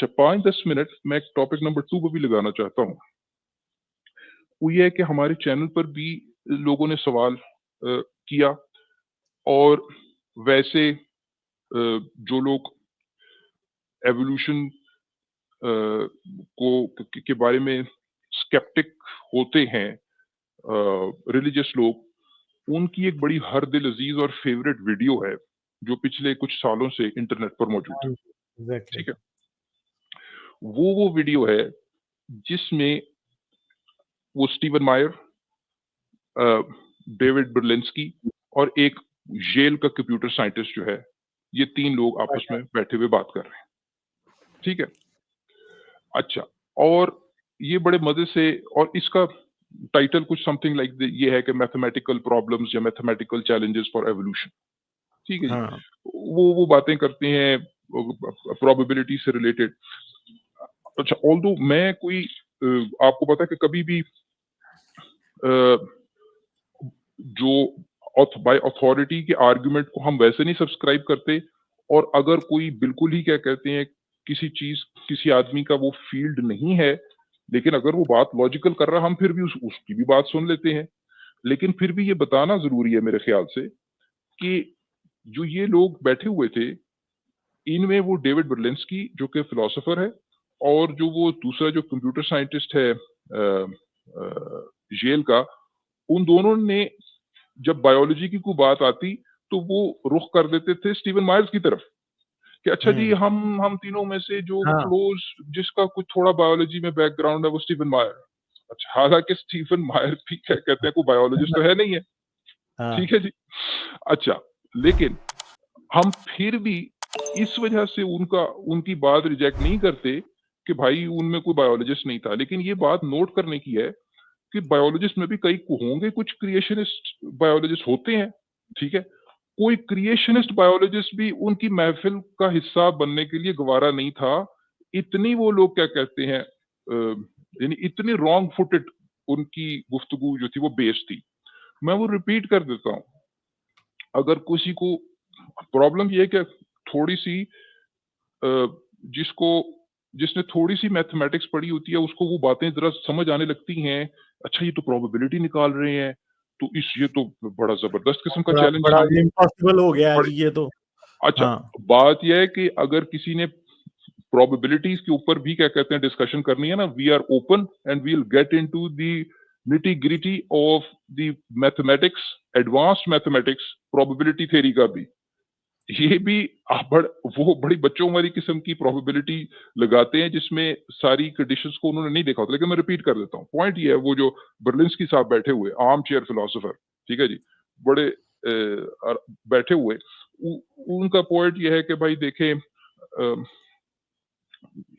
अच्छा 5-10 मिनट मैं एक टॉपिक नंबर 2 पे भी लगाना चाहता हूँ। वो ये है कि हमारे चैनल पर भी लोगों ने सवाल किया और वैसे जो लोग एवोल्यूशन के बारे में स्केप्टिक होते हैं रिलीजियस लोग, उनकी एक बड़ी हर दिल अजीज और फेवरेट वीडियो है जो पिछले कुछ सालों से इंटरनेट पर मौजूद है। हाँ जी, एग्ज़ैक्टली। ठीक है, वो वीडियो है जिसमें वो स्टीवन मायर, डेविड बर्लिंस्की और एक येल का कंप्यूटर साइंटिस्ट जो है, ये 3 लोग आपस अच्छा, में बैठे हुए बात कर रहे हैं। ठीक है, अच्छा, और ये बड़े मजे से, और इसका टाइटल कुछ समथिंग लाइक ये है कि मैथमेटिकल प्रॉब्लम्स या मैथमेटिकल चैलेंजेस फॉर एवोल्यूशन। ठीक है जी, हाँ, वो बातें करते हैं प्रोबेबिलिटी से रिलेटेड। अच्छा, ऑल्दो मैं कोई आपको पता है कि कभी भी जो बाय अथॉरिटी के आर्गुमेंट को हम वैसे नहीं सब्सक्राइब करते, और अगर कोई बिल्कुल ही क्या कहते हैं किसी चीज, किसी आदमी का वो फील्ड नहीं है, लेकिन अगर वो बात लॉजिकल कर रहा हम फिर भी उसकी भी बात सुन लेते हैं। लेकिन फिर भी ये बताना जरूरी है मेरे ख्याल से कि जो ये लोग बैठे हुए थे, इनमें वो डेविड बर्लिंस्की जो कि फिलोसोफर है, और जो वो दूसरा जो कंप्यूटर साइंटिस्ट है येल का, उन दोनों ने जब बायोलॉजी की कोई बात आती तो वो रुख कर देते थे स्टीवन मायर्स की तरफ कि अच्छा जी, हुँ, हम तीनों में से जो हाँ, क्लोज, जिसका कुछ थोड़ा बायोलॉजी में बैकग्राउंड है, वो स्टीवन मायर। अच्छा, हालांकि स्टीवन मायर भी क्या कहते हैं कोई बायोलॉजिस्ट तो है नहीं है। हाँ, ठीक है जी। अच्छा, लेकिन हम फिर भी इस वजह से उनका उनकी बात रिजेक्ट नहीं करते कि भाई उनमें कोई बायोलॉजिस्ट नहीं था, लेकिन ये बात नोट करने की है कि बायोलॉजिस्ट में भी कई होंगे, कुछ क्रिएशनिस्ट बायोलॉजिस्ट होते हैं। ठीक है, कोई क्रिएशनिस्ट बायोलॉजिस्ट भी उनकी महफिल का हिस्सा बनने के लिए गवारा नहीं था। इतनी वो लोग क्या कहते हैं यानी इतनी रॉन्ग फुटेड उनकी गुफ्तगू जो थी वो बेस थी। मैं वो रिपीट कर देता हूँ, अगर किसी को प्रॉब्लम ये है कि थोड़ी सी जिसको जिसने थोड़ी-सी मैथमेटिक्स पढ़ी होती है, उसको वो बातें ज़रा समझ आने लगती हैं। अच्छा, ये तो प्रोबेबिलिटी निकाल रहे हैं, तो ये तो बड़ा ज़बरदस्त किस्म का बड़ा चैलेंज बड़ा सामने इम्पॉसिबल हो गया है पड़े। जी ये तो। अच्छा, हाँ, बात ये है कि अगर किसी ने प्रोबेबिलिटीज़ के ऊपर भी क्या कहते हैं डिस्कशन करनी है ना, we are open and we will get into the nitty gritty of the mathematics, advanced mathematics, probability theory का भी। ये भी वो बड़ी बच्चों वाली किस्म की प्रोबेबिलिटी लगाते हैं जिसमें सारी कंडीशंस को उन्होंने नहीं देखा होता। लेकिन मैं रिपीट कर देता हूँ, पॉइंट ये है, वो जो बर्लिंस्की साहब बैठे हुए आर्म चेयर फिलोसोफर, ठीक है जी, बड़े बैठे हुए, उनका पॉइंट ये है कि भाई देखें,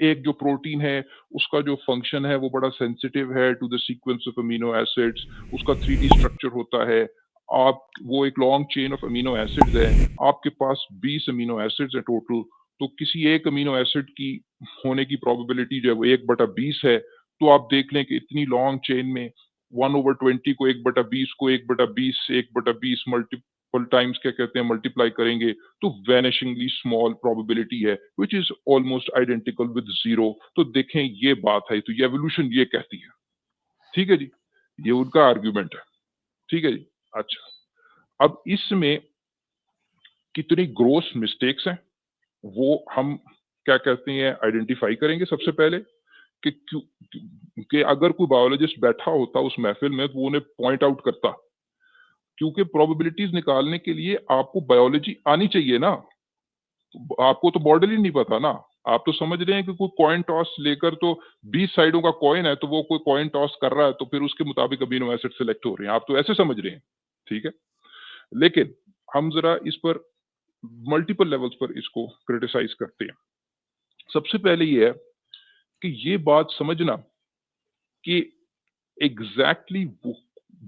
एक जो प्रोटीन है उसका जो फंक्शन है वो बड़ा सेंसिटिव है to the sequence of amino acids, उसका 3D स्ट्रक्चर होता है। आप वो एक long chain of amino acids है, आपके पास 20 अमीनो एसिड्स है टोटल, तो किसी एक अमीनो एसिड की होने की प्रोबेबिलिटी जो है वो 1/20 है। तो आप देख लें कि इतनी लॉन्ग चेन में 1/20 को 1/20 को 1/20 1/20 मल्टीपल टाइम्स क्या कहते हैं मल्टीप्लाई करेंगे, तो वैनिशिंगली स्मॉल प्रोबेबिलिटी है which is almost identical with zero. तो देखें, ये बात है, तो ये एवोल्यूशन ये कहती है। ठीक है जी, ये उनका आर्ग्यूमेंट है। ठीक है जी। अच्छा, अब इसमें कितनी ग्रोस मिस्टेक्स हैं वो हम क्या कहते हैं आइडेंटिफाई करेंगे सबसे पहले, कि क्यों कि अगर कोई बायोलॉजिस्ट बैठा होता उस महफिल में तो वो उन्हें पॉइंट आउट करता, क्योंकि प्रोबेबिलिटीज निकालने के लिए आपको बायोलॉजी आनी चाहिए ना। आपको तो मॉडल ही नहीं पता ना। आप तो समझ रहे हैं कि कोई कॉइन टॉस लेकर, तो 20 साइडों का कॉइन है, तो वो कोई कॉइन टॉस कर रहा है तो फिर उसके मुताबिक अमीनो एसिड सेलेक्ट हो रहे हैं, आप तो ऐसे समझ रहे हैं। ठीक है, लेकिन हम जरा इस पर मल्टीपल लेवल्स पर इसको क्रिटिसाइज करते हैं। सबसे पहले ये है कि ये बात समझना कि एग्जैक्टली वो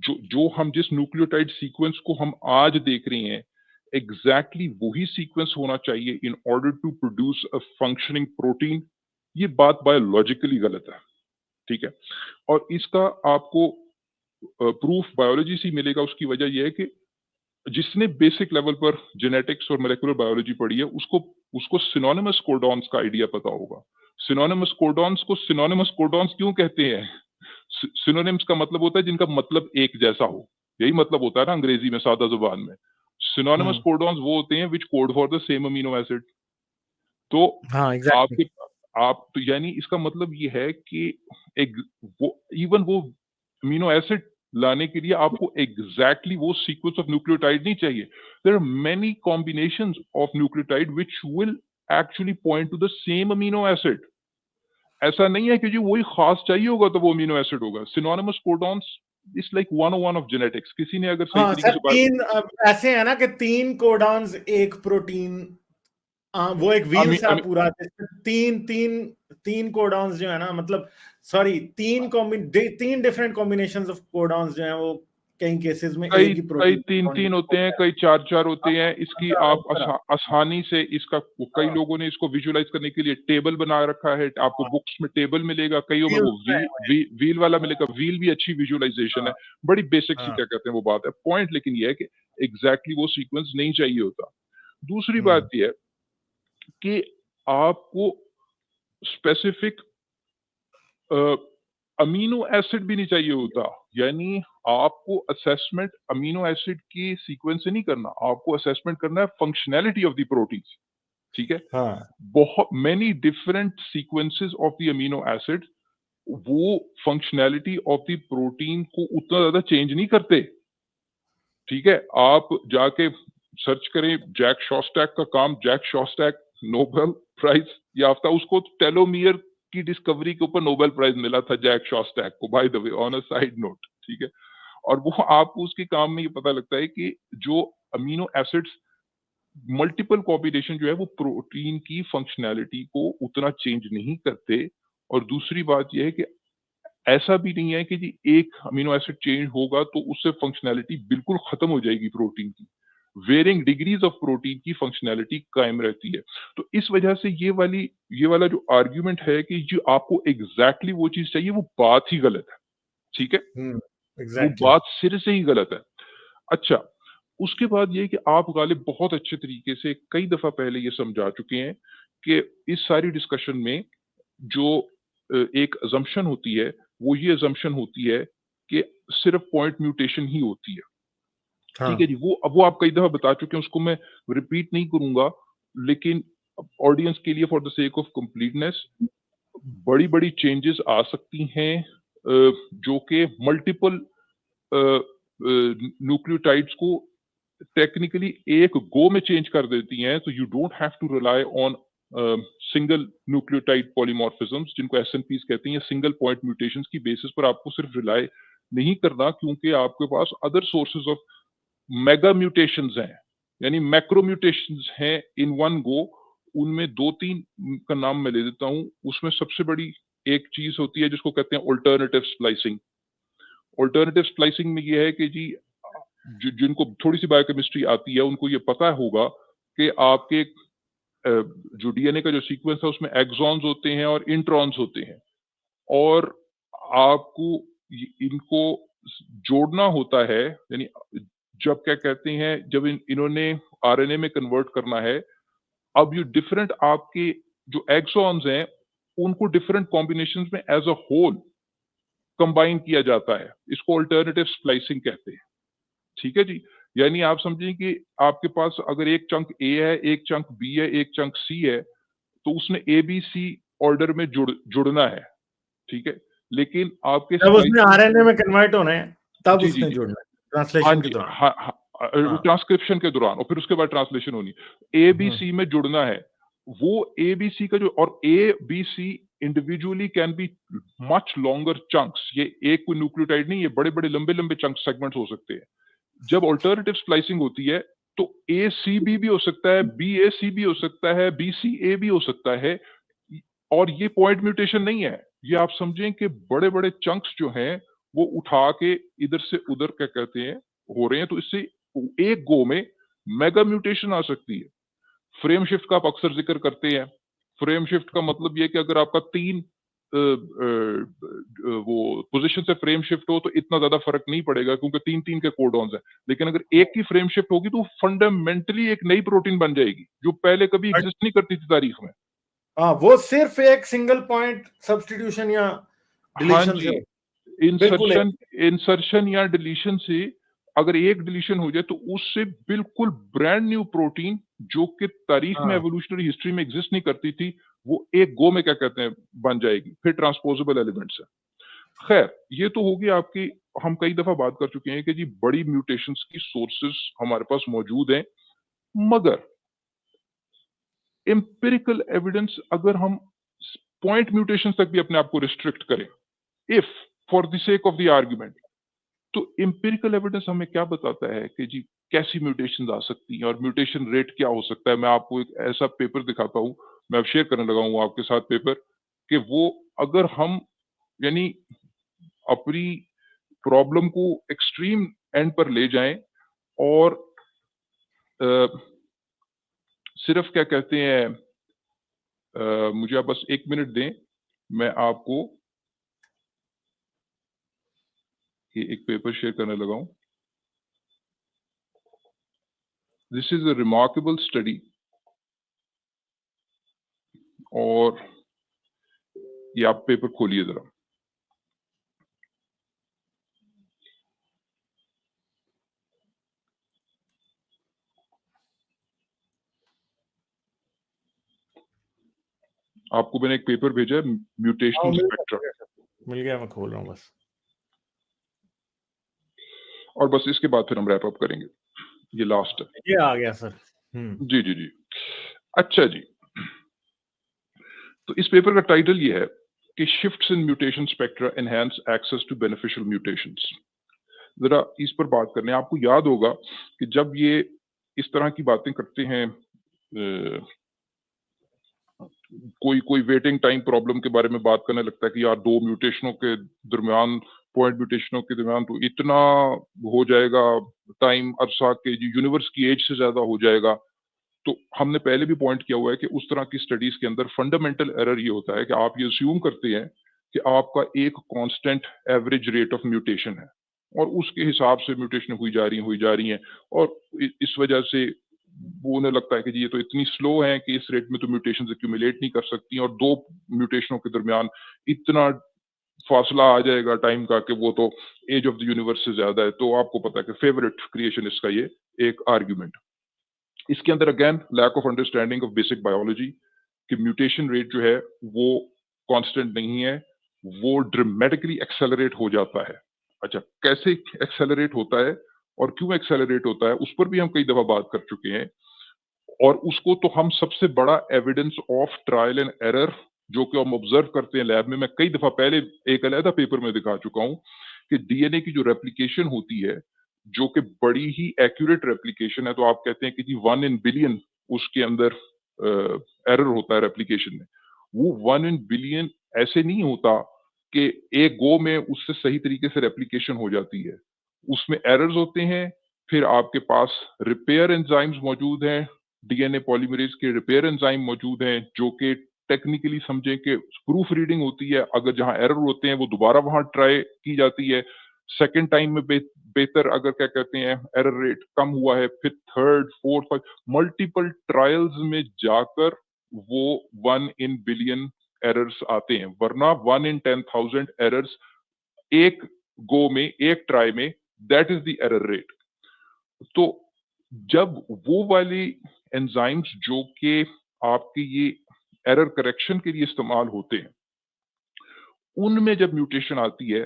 जो जो हम जिस न्यूक्लियोटाइड सीक्वेंस को हम आज देख रहे हैं, एग्जैक्टली वही सीक्वेंस होना चाहिए in order to produce a functioning protein. ये बात बायोलॉजिकली गलत है। ठीक है, और इसका आपको प्रूफ बायोलॉजी से ही मिलेगा। उसकी वजह यह है कि जिसने बेसिक लेवल पर जेनेटिक्स और मोलेकुलर बायोलॉजी पढ़ी है, उसको उसको सिनोनिमस कोडॉन्स का आइडिया पता होगा। सिनोनिमस कोडॉन्स को सिनोनिमस कोडॉन्स क्यों कहते हैं? सिनोनिम्स का मतलब होता है जिनका मतलब एक जैसा हो, यही मतलब होता है ना अंग्रेजी में, सादा जुबान में। सिनोनिमस कोडॉन्स वो होते हैं विच code for the same amino acid. तो हाँ, एग्ज़ैक्टली। आपके आप तो यानी इसका मतलब ये है कि एक वो अमीनो एसिड लाने के लिए आपको एग्जैक्टली वो सीक्वेंस ऑफ न्यूक्लियोटाइड नहीं चाहिए। There are many combinations of nucleotide which will actually point to the same amino acid. ऐसा नहीं है कि जी वही खास चाहिए होगा तो वो अमीनो एसिड होगा। Synonymous codons it's like 101 of genetics. किसी ने अगर सही हाँ तरीके सर, से तीन ऐसे है ना कि 3 कोडॉन्स एक प्रोटीन, वो एक व्हील अमी, सा अमी, पूरा, जिसमें तीन कोडॉन्स जो है ना, मतलब सॉरी, तीन डिफरेंट कॉम्बिनेशंस ऑफ कोडॉन्स जो है वो कई केसेस में कई एक ही कई प्रोटीन तीन तीन होते हैं, होता है। कई चार चार होते हैं। इसकी हाँ, आप इस तरह। आसानी से इसका कई हाँ, लोगों ने इसको विजुअलाइज करने के लिए टेबल बना रखा है। आपको हाँ, बुक्स में टेबल मिलेगा, कईयों में व्हील्स वो बनाए हुए हैं। व्हील वाला मिलेगा। व्हील भी अच्छी विजुअलाइजेशन है, हाँ, बड़ी बेसिक सी हाँ, क्या कहते हैं वो बात है। पॉइंट लेकिन ये है कि एग्जैक्टली वो सीक्वेंस नहीं चाहिए होता। दूसरी हुँ, बात ये है कि आपको स्पेसिफिक अमीनो एसिड भी नहीं चाहिए होता। यानी आपको असेसमेंट अमीनो एसिड की सीक्वेंस से नहीं करना, आपको असेसमेंट करना है फंक्शनैलिटी ऑफ द प्रोटीन्स। ठीक है? हाँ, बहुत many different sequences of the amino acid वो फंक्शनैलिटी ऑफ द प्रोटीन को उतना ज्यादा चेंज नहीं करते। ठीक है? आप जाके सर्च करें जैक शॉस्टैक का काम। जैक शॉस्टैक नोबेल प्राइज याफ्ता, उसको टेलोमियर की डिस्कवरी के ऊपर नोबेल प्राइज मिला था जैक शॉस्टैक को, by the way, on a side note. ठीक है? और वो आपको उसके काम में ये पता लगता है कि जो अमीनो एसिड्स मल्टीपल कॉम्बिनेशन जो है वो प्रोटीन की फंक्शनैलिटी को उतना चेंज नहीं करते। और दूसरी बात ये है कि ऐसा भी नहीं है कि जी एक अमीनो एसिड चेंज होगा तो उससे फंक्शनैलिटी बिल्कुल खत्म हो जाएगी प्रोटीन की। वेरिंग डिग्रीज ऑफ प्रोटीन की फंक्शनैलिटी कायम रहती है। तो इस वजह से ये वाला जो आर्गुमेंट है कि जो आपको एग्जैक्टली वो चीज चाहिए, वो बात ही गलत है। ठीक है? हुँ, वो एग्ज़ैक्टली। बात सिरे से ही गलत है। अच्छा, उसके बाद ये है कि आप गालिब बहुत अच्छे तरीके से कई दफा पहले ये समझा चुके हैं कि इस सारी डिस्कशन में जो एक अजम्पशन होती है, वो ये अजम्पशन होती है कि सिर्फ पॉइंट म्यूटेशन ही होती है। हाँ, ठीक है जी, वो आप कई दफा बता चुके हैं, उसको मैं रिपीट नहीं करूंगा। लेकिन ऑडियंस के लिए for the sake of completeness, बड़ी-बड़ी चेंजेस आ सकती हैं जो कि मल्टीपल न्यूक्लियोटाइड्स को टेक्निकली एक गो में चेंज कर देती हैं। तो you don't have to rely on single nucleotide polymorphisms, जिनको एसएनपीज कहते हैं, सिंगल पॉइंट म्यूटेशंस की बेसिस पर आपको सिर्फ रिलाई नहीं करना, क्योंकि आपके पास other sources of mega mutations हैं, यानी मैक्रो म्यूटेशंस हैं इन वन गो। उनमें 2-3 का नाम मैं ले देता हूँ। उसमें सबसे बड़ी एक चीज होती है जिसको कहते हैं अल्टरनेटिव स्प्लाइसिंग। अल्टरनेटिव स्प्लाइसिंग में ये है कि जी जिनको थोड़ी सी बायोकेमिस्ट्री आती है उनको ये पता होगा कि आपके जो डीएनए का जो सीक्वेंस है उसमें एक्सॉन्स होते हैं और इंट्रॉन्स होते हैं। और आपको इनको जोड़ना होता है, यानी जब क्या कहते हैं, जब इन्होंने आरएनए में कन्वर्ट करना है, अब ये डिफरेंट आपके जो एक्सॉन्स हैं उनको डिफरेंट कॉम्बिनेशंस में एज अ होल कंबाइन किया जाता है। इसको अल्टरनेटिव स्प्लाइसिंग कहते हैं। ठीक है जी? यानी आप समझिए कि आपके पास अगर एक चंक ए है, एक चंक बी है, एक चंक सी है, तो उसने ए बी सी ऑर्डर में जुड़ना है। ठीक है? लेकिन आपके जब उसने स्प्लाइसिंग आरएनए में कन्वर्ट होना है, तब जी, जी, उसने जी। जुड़ना है, हाँ ट्रांसलेशन के जी, दौरान। हाँ, हाँ, हाँ, ट्रांसक्रिप्शन के दौरान और फिर उसके बाद ट्रांसलेशन होनी है। हुँ, ए-बी-सी में जुड़ना है। वो ए-बी-सी का जो और A B C individually can be much longer chunks. ये एक कोई न्यूक्लियोटाइड नहीं, ये बड़े-बड़े लंबे-लंबे चंक सेगमेंट्स हो सकते हैं। जब अल्टरनेटिव स्प्लाइसिंग होती है, तो ए-सी-बी भी हो सकता है, बी-ए-सी भी हो सकता है, बी-सी-ए भी हो सकता है। और ये पॉइंट म्यूटेशन नहीं है। ये आप समझें कि बड़े-बड़े चंक्स जो हैं, वो उठा के इधर से उधर क्या कहते हैं, हो रहे हैं। तो इससे एक गो में मेगा म्यूटेशन आ सकती है। फ्रेम शिफ्ट का आप अक्सर ज़िक्र करते हैं। फ्रेम शिफ्ट का मतलब ये है कि अगर आपका 3 वो पोज़ीशन से फ्रेम शिफ्ट हो तो इतना ज़्यादा फ़र्क नहीं पड़ेगा, क्योंकि 3-3 के कोडॉन्स हैं। लेकिन अगर एक की फ्रेम शिफ्ट होगी तो फंडामेंटली एक नई प्रोटीन बन जाएगी, जो पहले कभी बट एक्जिस्ट नहीं करती थी तारीख में। हाँ, वो सिर्फ एक सिंगल पॉइंट सब्स्टिट्यूशन या हाँ डिलीशन से जी, बिल्कुल इंसर्शन इंसर्शन या डिलीशन से अगर एक डिलीशन हो जाए तो उससे बिल्कुल ब्रांड न्यू प्रोटीन जो कि तारीख में हाँ एवोल्यूशनरी हिस्ट्री में एग्जिस्ट नहीं करती थी, वो एक गो में क्या कहते हैं बन जाएगी, फिर ट्रांसपोजेबल एलिमेंट्स है। खैर, ये तो होगी आपकी, हम कई दफा बात कर चुके हैं कि जी बड़ी म्यूटेशंस की सोर्सेस हमारे पास मौजूद हैं, मगर एम्पिरिकल एविडेंस अगर हम पॉइंट म्यूटेशन तक भी अपने आप को रिस्ट्रिक्ट करें, if for the sake of the argument, तो एम्पिरिकल एविडेंस हमें क्या बताता है कि जी कैसी म्यूटेशंस आ सकती हैं और म्यूटेशन रेट क्या हो सकता है। मैं आपको एक ऐसा पेपर दिखाता हूँ, मैं अब शेयर करने लगा हूँ आपके साथ पेपर, कि वो अगर हम यानी अपनी प्रॉब्लम को एक्सट्रीम एंड पर ले जाएं और अ, सिर्फ क्या कहते हैं, मुझे आप बस 1 मिनट दें, मैं आपको ये एक पेपर शेयर करने लगा हूँ। This is a remarkable study और ये आप पेपर खोलिए ज़रा। आपको मैंने एक पेपर भेजा है, हाँ, म्यूटेशनल स्पेक्ट्रा, मिल गया, मैं खोल रहा हूँ बस। और बस इसके बाद फिर हम रैप अप करेंगे। ये लास्ट है। ये आ गया सर। जी, जी, जी। अच्छा जी, तो इस पेपर का टाइटल ये है कि shifts in mutation spectra enhance access to beneficial mutations. ज़रा इस पर बात करने, आपको याद होगा कि जब ये इस तरह की बातें करते हैं, कोई कोई वेटिंग टाइम प्रॉब्लम के बारे में बात करने लगता है कि यार 2 म्यूटेशनों के दरमियान, पॉइंट म्यूटेशनों के दरमियान तो इतना हो जाएगा टाइम, अरसा के जी यूनिवर्स की एज से ज़्यादा हो जाएगा। तो हमने पहले भी पॉइंट किया हुआ है कि उस तरह की स्टडीज़ के अंदर फंडामेंटल एरर ये होता है कि आप ये अस्यूम करते हैं कि आपका एक constant average rate of mutation है और उसके हिसाब से म्यूटेशन हुई जा रही हैं और इस वजह से वो उन्हें लगता है कि जी ये तो इतनी स्लो है कि इस रेट में तो म्यूटेशंस एक्यूमुलेट नहीं कर सकती और 2 म्यूटेशनों के दरमियान इतना फासला आ जाएगा टाइम का कि वो तो एज ऑफ द यूनिवर्स से ज़्यादा है। तो आपको पता है कि फेवरेट क्रिएशनिस्ट का ये एक आर्गुमेंट। इसके अंदर again lack of understanding of basic biology, कि म्यूटेशन रेट जो है वो कांस्टेंट नहीं है, वो ड्रामेटिकली एक्सेलरेट हो जाता है। अच्छा, कैसे एक्सेलरेट होता है और क्यों एक्सेलरेट होता है, उस पर भी हम कई दफ़ा बात कर चुके हैं और उसको तो हम सबसे बड़ा evidence of trial and error जो कि हम ऑब्जर्व करते हैं लैब में, मैं कई दफ़ा पहले एक अलहदा पेपर में दिखा चुका हूँ कि डीएनए की जो रेप्लिकेशन होती है, जो कि बड़ी ही एक्यूरेट रेप्लिकेशन है, तो आप कहते हैं कि जी 1 इन बिलियन उसके अंदर एरर होता है रेप्लिकेशन में। वो 1 इन बिलियन ऐसे नहीं होता कि एक गो में उससे सही तरीके से रेप्लिकेशन हो जाती है। उसमें एरर्स होते हैं, फिर आपके पास रिपेयर एंजाइम्स मौजूद हैं, डीएनए पॉलीमरेज़ के रिपेयर एंजाइम मौजूद हैं, जो कि टेक्निकली समझें कि प्रूफ रीडिंग होती है, अगर जहाँ एरर होते हैं, वो दोबारा वहाँ ट्राई की जाती है। सेकंड टाइम में बेहतर अगर क्या कहते हैं एरर रेट कम हुआ है, फिर थर्ड, फोर्थ, मल्टीपल ट्रायल्स में जाकर वो 1 इन बिलियन एरर्स आते हैं, वरना 1 इन 10,000 एरर्स एक गो में, एक ट्राई में, that is the error rate. तो जब वो वाली एंजाइम्स जो कि आपके ये एरर करेक्शन के लिए इस्तेमाल होते हैं, उनमें जब म्यूटेशन आती है,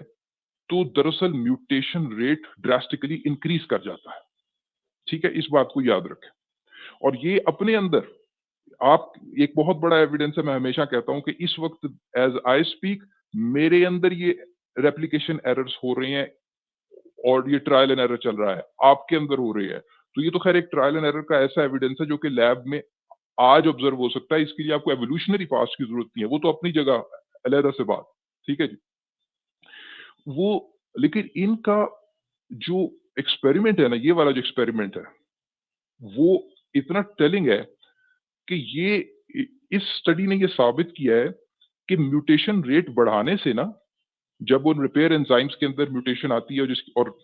तो दरअसल म्यूटेशन रेट ड्रास्टिकली इंक्रीज़ कर जाता है। ठीक है? इस बात को याद रखें और ये अपने अंदर आप एक बहुत बड़ा एविडेंस है, मैं हमेशा कहता हूँ कि इस वक़्त एज़ आई स्पीक मेरे अंदर ये रेप्लिकेशन एरर्स हो रहे हैं और ये ट्रायल एंड एरर चल रहा है, आपके अंदर हो रही है। तो ये तो ख़ैर एक ट्रायल एंड एरर का ऐसा एविडेंस है जो कि लैब में आज ऑब्ज़र्व हो सकता है, इसके लिए आपको एवोल्यूशनरी पास्ट की ज़रूरत नहीं है, वो तो अपनी जगह अलहदा से बात, ठीक है जी? वो लेकिन इनका जो एक्सपेरिमेंट है ना, ये वाला जो एक्सपेरिमेंट है, वो इतना टेलिंग है कि ये इस स्टडी ने ये साबित किया है कि म्यूटेशन रेट बढ़ाने से ना, जब उन रिपेयर एंजाइम्स के अंदर म्यूटेशन आती है और जिस और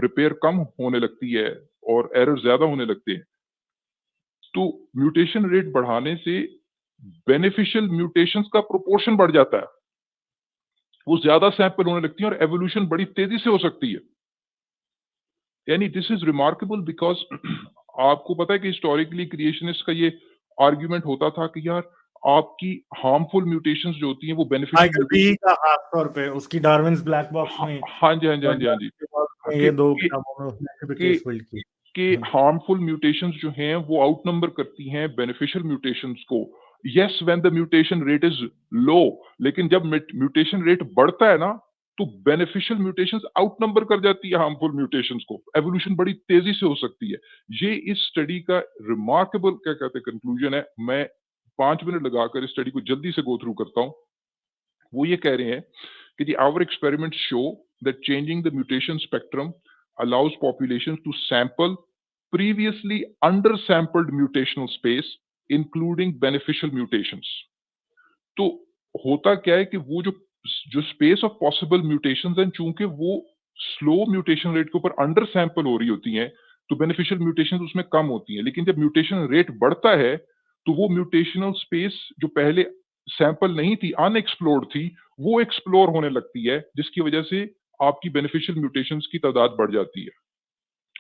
रिपेयर कम होने लगती है और एरर ज़्यादा होने लगते हैं, तो म्यूटेशन रेट बढ़ाने से बेनिफिशियल म्यूटेशंस का प्रोपोर्शन बढ़ जाता है, वो ज्यादा सैंपल होने लगती है और एवोल्यूशन बड़ी तेजी से हो सकती है। यानी दिस इज रिमार्केबल बिकॉज आपको पता है कि हिस्टोरिकली क्रिएशनिस्ट का ये आर्ग्यूमेंट होता था कि यार आपकी हार्मफुल म्यूटेशंस जो होती हैं वो बेनिफिशियल माइकल बी म्यूटेशन। का खास तौर पे उसकी डार्विन्स ब्लैक बॉक्स हाँ, में हाँ जी, हाँ जी, हाँ और जी, हाँ जी। में कि ये दो कि किताबों में उसने ऐसे भी कि केस बिल्ड किए। कि हार्मफुल म्यूटेशंस जो हैं वो आउटनंबर करती हैं बेनिफिशियल म्यूटेशंस को। Yes, when the mutation rate is low, लेकिन जब म्यूटेशन रेट बढ़ता है ना तो बेनिफिशियल म्यूटेशंस आउटनंबर कर जाती है हार्मफुल म्यूटेशंस को। एवोल्यूशन बड़ी तेजी से हो सकती है। ये इस स्टडी का रिमार्केबल क्या कहते हैं कंक्लूजन है। मैं 5 मिनट लगाकर इस स्टडी को जल्दी से गो थ्रू करता हूँ। वो ये कह रहे हैं कि the our experiments show that changing the mutation spectrum allows populations to sample previously undersampled mutational space including beneficial mutations। तो होता क्या है कि वो जो जो स्पेस ऑफ पॉसिबल म्यूटेशंस हैं चूंकि वो स्लो म्यूटेशन रेट के ऊपर अंडर सैंपल हो रही होती हैं तो बेनिफिशियल म्यूटेशंस उसमें कम होती हैं। लेकिन जब म्यूटेशन रेट बढ़ता है तो वो म्यूटेशनल स्पेस जो पहले सैंपल नहीं थी, अनएक्सप्लोर्ड थी, वो एक्सप्लोर होने लगती है जिसकी वजह से आपकी बेनिफिशियल म्यूटेशंस की तादाद बढ़ जाती है।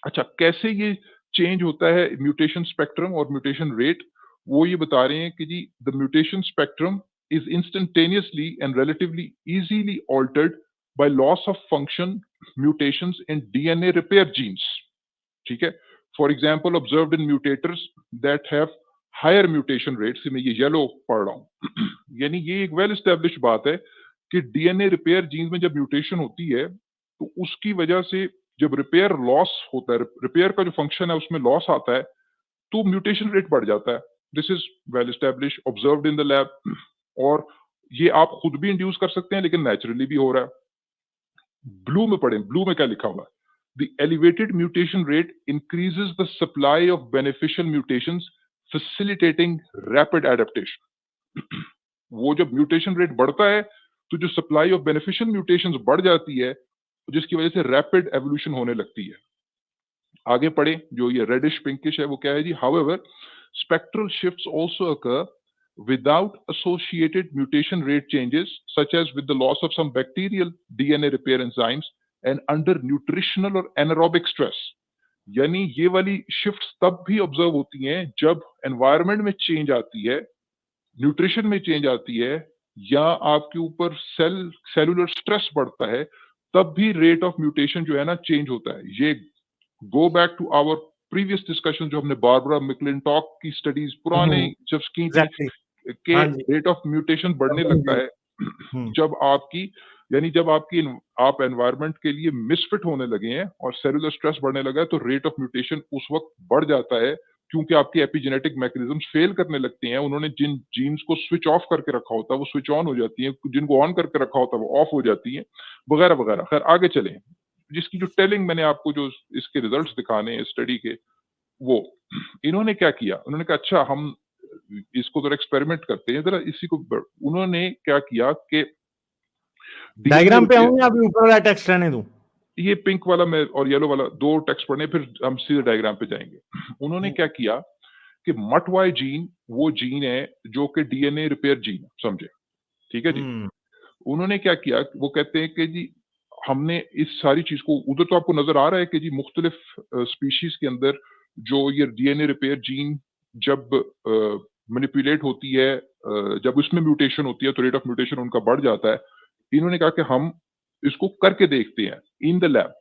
अच्छा, कैसे ये चेंज होता है म्यूटेशन स्पेक्ट्रम और म्यूटेशन रेट? वो ये बता रहे हैं कि जी the mutation spectrum is instantaneously and relatively easily altered by loss of function mutations in DNA repair genes. ठीक है? For example observed in mutators that have higher mutation rates. मैं ये येलो पढ़ रहा हूँ यानी ये एक वेल एस्टेब्लिश बात है कि डीएनए रिपेयर जीन्स में जब म्यूटेशन होती है तो उसकी वजह से जब रिपेयर लॉस होता है, रिपेयर का जो फंक्शन है उसमें लॉस आता है तो म्यूटेशन रेट बढ़ जाता है। This is well establish, observed in the lab. और ये आप खुद भी इंड्यूस कर सकते हैं लेकिन नेचुरली भी हो रहा है। ब्लू में पढ़ें, ब्लू में क्या लिखा हुआ है? The elevated mutation rate increases the supply of beneficial mutations, facilitating rapid adaptation। वो जब म्यूटेशन रेट बढ़ता है तो जो सप्लाई ऑफ बेनिफिशियल म्यूटेशंस बढ़ जाती है जिसकी वजह से रैपिड एवोल्यूशन होने लगती है। आगे पढ़े, जो ये रेडिश पिंकिश है वो क्या है जी? However, spectral shifts also occur without associated mutation rate changes, such as with the loss of some bacterial DNA repair enzymes and under nutritional or anaerobic stress। यानी ये वाली शिफ्ट्स तब भी ऑब्जर्व होती हैं जब एनवायरनमेंट में चेंज आती है, न्यूट्रिशन में चेंज आती है या आपके ऊपर सेलुलर स्ट्रेस बढ़ता है, तब भी रेट ऑफ म्यूटेशन जो है ना चेंज होता है। ये go back to our previous discussion जो हमने बारबरा मैकक्लिंटॉक की स्टडीज पुराने जब की थी एग्जैक्टली। कि हाँ जी। रेट ऑफ म्यूटेशन बढ़ने लगता है हम्म। जब आपकी यानी जब आपकी आप एनवायरनमेंट के लिए मिसफिट होने लगे हैं और सेलुलर स्ट्रेस बढ़ने लगा है तो रेट ऑफ म्यूटेशन उस वक्त बढ़ जाता है क्योंकि आपकी एपिजेनेटिक मैकेनिज्म्स फेल करने लगते हैं। उन्होंने जिन जीन्स को स्विच ऑफ करके रखा होता है वो स्विच ऑन हो जाती हैं, जिनको ऑन करके रखा होता है वो ऑफ हो जाती हैं, वगैरह वगैरह। खैर आगे चलें, जिसकी जो टेलिंग मैंने आपको जो इसके रिजल्ट्स दिखाने हैं स्टडी के, वो इन्होंने क्या किया, उन्होंने कहा अच्छा हम इसको जरा एक्सपेरिमेंट करते हैं, जरा इसी को उन्होंने क्या किया कि डायग्राम पे डीएनए, आऊं या अभी ऊपर वाला टेक्स्ट रहने दूं? ये पिंक वाला मैं और येलो वाला दो टेक्स्ट पढ़ने फिर हम सीधे डायग्राम पे जाएंगे। उन्होंने क्या किया कि मटवाई जीन वो जीन है जो कि डीएनए रिपेयर जीन, समझे? ठीक है जी। उन्होंने क्या किया, वो कहते हैं कि जी हमने इस सारी चीज को, उधर तो आपको नजर आ रहा है कि जी मुख्तलिफ स्पीशीज के अंदर जो ये डीएनए रिपेयर जीन जब मैनिपुलेट होती है, जब उसमें म्यूटेशन होती है तो रेट ऑफ म्यूटेशन उनका बढ़ जाता है। इन्होंने कहा कि हम इसको करके देखते हैं इन द लैब।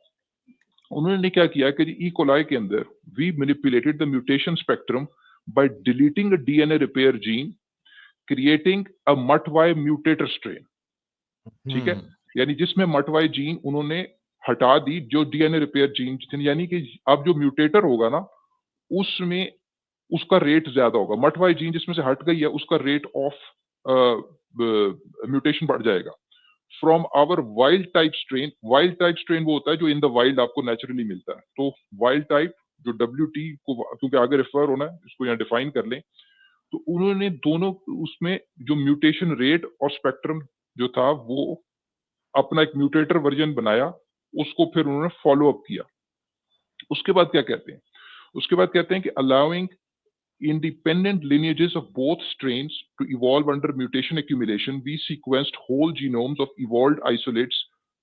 उन्होंने क्या किया कि जी ई कोलाई के अंदर we manipulated the mutation spectrum by deleting a DNA repair gene, creating a mutY mutator strain. ठीक है? यानी जिसमें मटवाई जीन उन्होंने हटा दी जो डीएनए रिपेयर जीन थी, यानी कि अब जो म्यूटेटर होगा ना उसमें उसका रेट ज्यादा होगा। मटवाई जीन जिसमें से हट गई है उसका रेट ऑफ म्यूटेशन बढ़ जाएगा। From our wild type strain वो होता है जो इन द वाइल्ड आपको नेचुरली मिलता है। तो वाइल्ड टाइप जो WT को, क्योंकि आगे रेफर होना है इसको यहाँ डिफाइन कर लें, तो उन्होंने दोनों उसमें जो म्यूटेशन रेट और स्पेक्ट्रम जो था वो अपना एक म्यूटेटर वर्जन बनाया, उसको फिर उन्होंने फॉलो अप किया। उसके बाद क्या कहते हैं? उसके बाद कहते हैं कि allowing independent lineages of both strains to evolve under mutation accumulation, we sequenced whole genomes of evolved isolates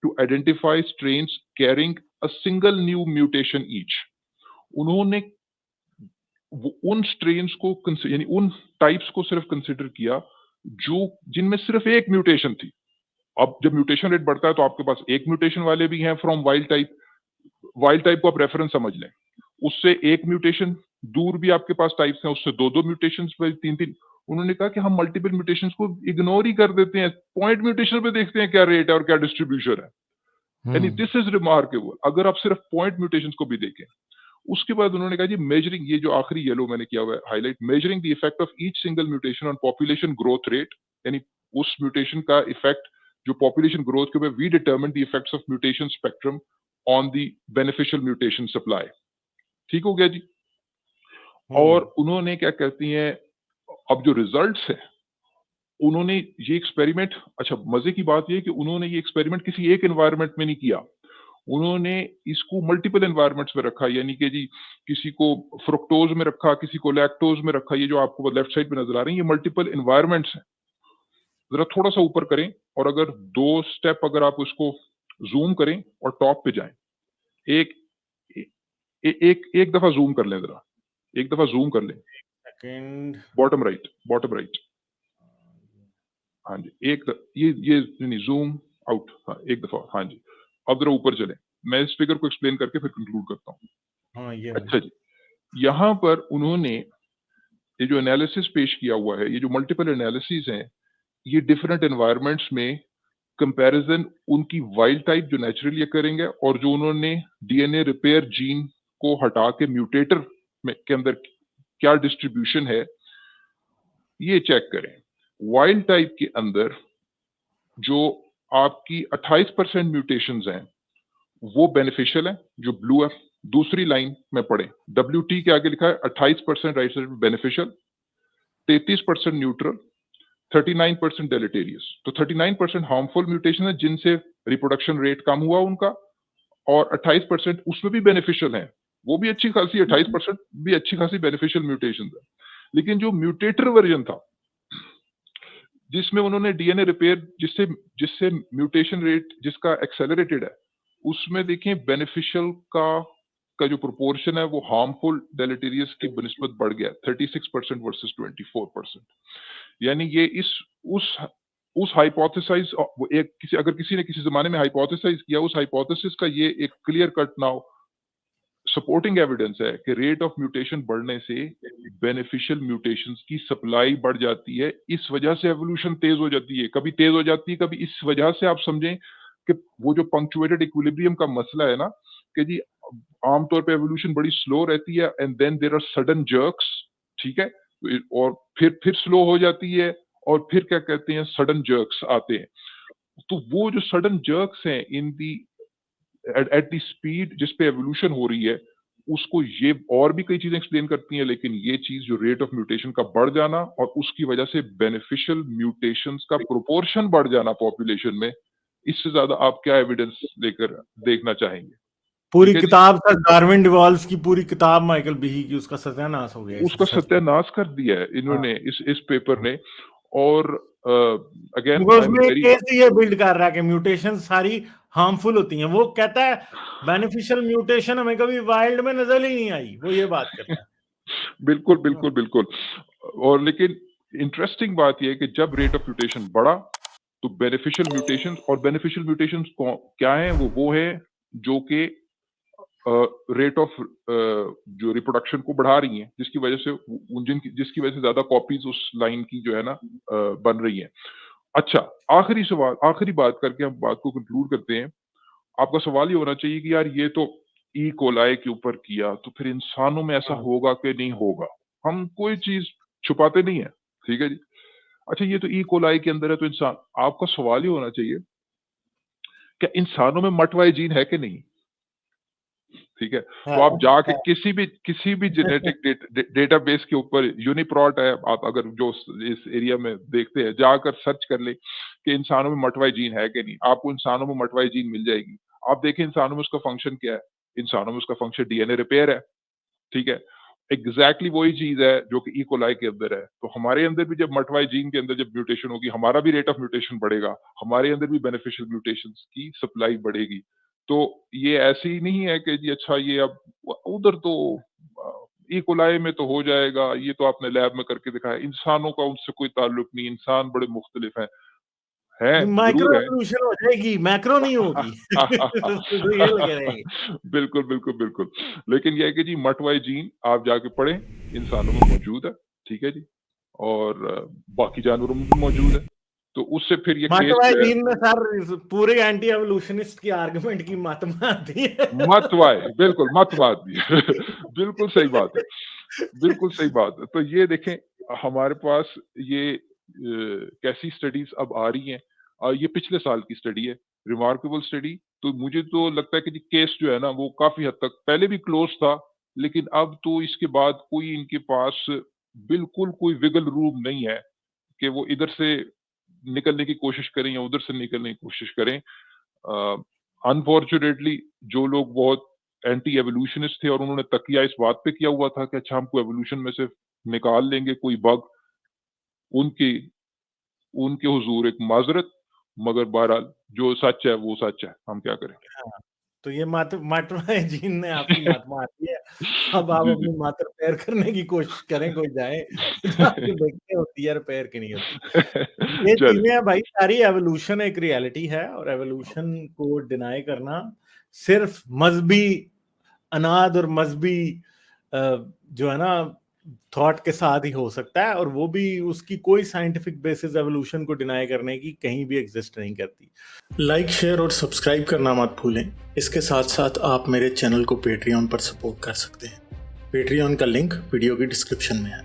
to identify strains carrying a single new mutation each. उन्होंने उन स्ट्रेन्स को यानी उन टाइप्स को सिर्फ कंसिडर किया जो जिनमें सिर्फ एक म्यूटेशन थी। अब जब म्यूटेशन रेट बढ़ता है तो आपके पास एक म्यूटेशन वाले भी हैं फ्रॉम वाइल्ड टाइप को आप रेफरेंस समझ लें, उससे एक म्यूटेशन दूर भी आपके पास टाइप्स हैं, उससे दो म्यूटेशंस पे तीन। उन्होंने कहा कि हम मल्टीपल म्यूटेशंस को इग्नोर ही कर देते हैं, पॉइंट म्यूटेशन पे देखते हैं क्या रेट है और क्या डिस्ट्रीब्यूशन है। यानी दिस इज रिमार्केबल अगर आप सिर्फ पॉइंट म्यूटेशंस को भी देखें। उसके बाद उन्होंने कहा जी मेजरिंग, ये जो आखिरी येलो मैंने किया हुआ है highlight, measuring the effect of each single mutation on population growth rate, यानी उस म्यूटेशन का इफेक्ट जो पॉपुलेशन ग्रोथ के ऊपर, we determine the effects of mutation spectrum on the beneficial mutation supply. ठीक हो गया जी। और उन्होंने क्या कहती हैं, अब जो रिजल्ट्स है उन्होंने ये एक्सपेरिमेंट, अच्छा मजे की बात ये कि उन्होंने ये एक्सपेरिमेंट किसी एक एनवायरनमेंट में नहीं किया, उन्होंने इसको मल्टीपल एनवायरनमेंट्स में रखा। यानी कि जी किसी को फ्रुक्टोज में रखा, किसी को लैक्टोज में रखा। ये जो आपको लेफ्ट साइड पे नजर आ रही है ये मल्टीपल एनवायरनमेंट्स हैं। जरा थोड़ा सा ऊपर करें और अगर 2 स्टेप अगर आप उसको जूम करें और टॉप पे जाएं, एक दफा जूम कर लें, जरा एक दफा जूम कर लें, बॉटम राइट। हाँ जी, ये नहीं, जूम आउट, हाँ एक दफा, हाँ जी। अब जरा ऊपर चले, मैं इस फिगर को एक्सप्लेन करके फिर कंक्लूड करता हूँ। हाँ, ये अच्छा जी, यहाँ पर उन्होंने ये जो एनालिसिस पेश किया हुआ है, ये जो मल्टीपल एनालिसिस हैं, ये डिफरेंट एनवायरनमेंट्स में कंपैरिजन उनकी वाइल्ड टाइप जो नेचुरली करेंगे और जो उन्होंने डीएनए रिपेयर जीन को हटा के म्यूटेटर में के अंदर क्या डिस्ट्रीब्यूशन है ये चेक करें। वाइल्ड टाइप के अंदर जो आपकी 28% म्यूटेशंस हैं वो बेनिफिशियल है, जो ब्लू है। दूसरी लाइन में पढ़े, WT के आगे लिखा है 28% राइट साइड में बेनिफिशियल, 33% न्यूट्रल, 39% डेलेटेरियस। तो 39% हार्मफुल म्यूटेशन है जिनसे रिप्रोडक्शन रेट कम हुआ उनका, और 28% उसमें भी बेनिफिशियल है, वो भी अच्छी खासी 28% भी अच्छी खासी बेनिफिशियल म्यूटेशन है। लेकिन जो म्यूटेटर वर्जन था जिसमें उन्होंने डीएनए रिपेयर जिससे म्यूटेशन रेट जिसका एक्सेलरेटेड है, उसमें देखें बेनिफिशियल का जो प्रोपोर्शन है वो हार्मफुल डेलेटेरियस की बनिस्बत बढ़ गया, 36% वर्सेस 24%। यानी ये उस हाइपोथेसाइज, अगर किसी ने किसी जमाने में हाइपोथेसाइज किया, उस हाइपोथेसिस का ये एक clear cut now supporting evidence है कि रेट ऑफ म्यूटेशन बढ़ने से बेनिफिशियल म्यूटेशंस की सप्लाई बढ़ जाती है। इस वजह से एवोल्यूशन तेज हो जाती है, कभी तेज हो जाती है, कभी इस वजह से आप समझें कि वो जो पंक्चुएटेड इक्विलिब्रियम का मसला है ना, कि जी आमतौर पे एवोल्यूशन बड़ी स्लो रहती है and then there are sudden jerks, ठीक है, और फिर स्लो हो जाती है और फिर क्या कहते हैं सडन जर्क्स आते हैं। तो वो जो सडन जर्क्स हैं इन दी एट द स्पीड जिस पे एवोल्यूशन हो रही है, उसको ये और भी कई चीजें एक्सप्लेन करती हैं, लेकिन ये चीज जो रेट ऑफ म्यूटेशन का बढ़ जाना और उसकी वजह से बेनिफिशियल म्यूटेशंस का प्रोपोर्शन बढ़ जाना पॉपुलेशन में, इससे ज्यादा आप क्या एविडेंस लेकर देखना चाहेंगे? पूरी किताब सर डार्विन डिवॉल्व्स की पूरी किताब माइकल बीही की उसका सत्यानाश हो गया, उसका सत्यानाश कर दिया है इन्होंने इस पेपर ने। और अगेन उसमें केस ये बिल्ड कर रहा है कि म्यूटेशन सारी हार्मफुल होती हैं। वो कहता है बेनिफिशियल म्यूटेशन हमें कभी वाइल्ड में नजर ही नहीं आई, वो ये बात करता है। बिल्कुल। और लेकिन इंटरेस्टिंग बात यह है कि जब रेट ऑफ म्यूटेशन बढ़ा तो बेनिफिशियल म्यूटेशंस, और बेनिफिशियल म्यूटेशंस क्या है, वो है जो कि रेट ऑफ जो रिप्रोडक्शन को बढ़ा रही हैं, जिसकी वजह से ज्यादा कॉपीज उस लाइन की जो है ना बन रही हैं। अच्छा, आखिरी बात करके हम बात को कंक्लूड करते हैं। आपका सवाल ये होना चाहिए कि यार ये तो ई कोलाई के ऊपर किया, तो फिर इंसानों में ऐसा होगा कि नहीं होगा? हम कोई चीज छुपाते नहीं है, ठीक है जी। अच्छा, ये तो ई कोलाई के अंदर है तो इंसान, आपका सवाल ये होना चाहिए क्या इंसानों में मटवाई जीन है कि नहीं? ठीक है, तो आप जाके किसी भी जेनेटिक डेटाबेस के ऊपर, यूनिप्रॉट है, आप अगर जो इस एरिया में देखते हैं जाकर सर्च कर ले कि इंसानों में मटवाई जीन है कि नहीं, आपको इंसानों में मटवाई जीन मिल जाएगी। आप देखें इंसानों में उसका फंक्शन क्या है, इंसानों में उसका फंक्शन डीएनए रिपेयर है, ठीक है। एग्जैक्टली वही चीज है जो कि इकोलाई के अंदर है। तो हमारे अंदर भी जब मटवाई जीन के अंदर जब म्यूटेशन होगी, हमारा भी रेट ऑफ म्यूटेशन बढ़ेगा, हमारे अंदर भी बेनिफिशियल म्यूटेशंस की सप्लाई बढ़ेगी। तो ये ऐसे ही नहीं है कि जी अच्छा ये अब उधर तो इकोलाई में तो हो जाएगा, ये तो आपने लैब में करके दिखाया। इंसानों का उनसे कोई ताल्लुक नहीं, इंसान बड़े मुख्तलिफ हैं। माइक्रो जरूर है। एवोल्यूशन हो जाएगी, मैक्रो नहीं होगी। तो ये लग रहा है। बिल्कुल, बिल्कुल, बिल्कुल। लेकिन ये है कि जी मटवाई जीन आप जाके पढ़ें, इंसानों में मौजूद है, ठीक है जी? और बाकी जानवरों में भी मौजूद है। तो उससे फिर ये केस मटवाई जो है जीन में सर पूरे एंटी एवोल्यूशनिस्ट की आर्गुमेंट की मत मारती है। मतवाए, बिल्कुल मत बात भी बिल्कुल सही बात है, बिल्कुल सही बात है। तो ये देखें हमारे पास ये कैसी स्टडीज़ अब आ रही हैं। ये पिछले साल की स्टडी है, रिमार्केबल स्टडी। तो मुझे तो लगता है कि जी केस जो है ना वो काफ़ी हद तक पहले भी क्लोज़ था, लेकिन अब तो इसके बाद कोई इनके पास बिल्कुल कोई विगल रूम नहीं है कि वो इधर से निकलने की कोशिश करें या उधर से निकलने की कोशिश करें। अनफॉर्चुनेटली जो लोग बहुत एंटी एवोल्यूशनिस्ट थे और उन्होंने तकिया इस बात पे किया हुआ था कि अच्छा हमको एवोल्यूशन में से निकाल लेंगे कोई बग, उनकी उनके हुजूर एक माजरत, मगर बहरहाल जो सच है वो सच है, हम क्या करें। हाँ, तो ये मटवाई जीन ने आपकी मत मार दी है। अब आप जी, जी। अपनी मत रिपेयर करने की कोशिश करें, कोई जाए जाके देखते होती है रिपेयर की नहीं होती। ये चले चीजें हैं भाई, सारी एवोल्यूशन एक रियलिटी है और एवोल्यूशन को डिनाई करना सिर्फ मजहबी अनाद और मजहबी जो है ना थॉट के साथ ही हो सकता है, और वो भी उसकी कोई साइंटिफिक बेसिस एवोल्यूशन को डिनाई करने की कहीं भी एग्जिस्ट नहीं करती। लाइक, शेयर और सब्सक्राइब करना मत भूलें। इसके साथ साथ आप मेरे चैनल को पेट्रियन पर सपोर्ट कर सकते हैं। पेट्रियन का लिंक वीडियो की डिस्क्रिप्शन में है।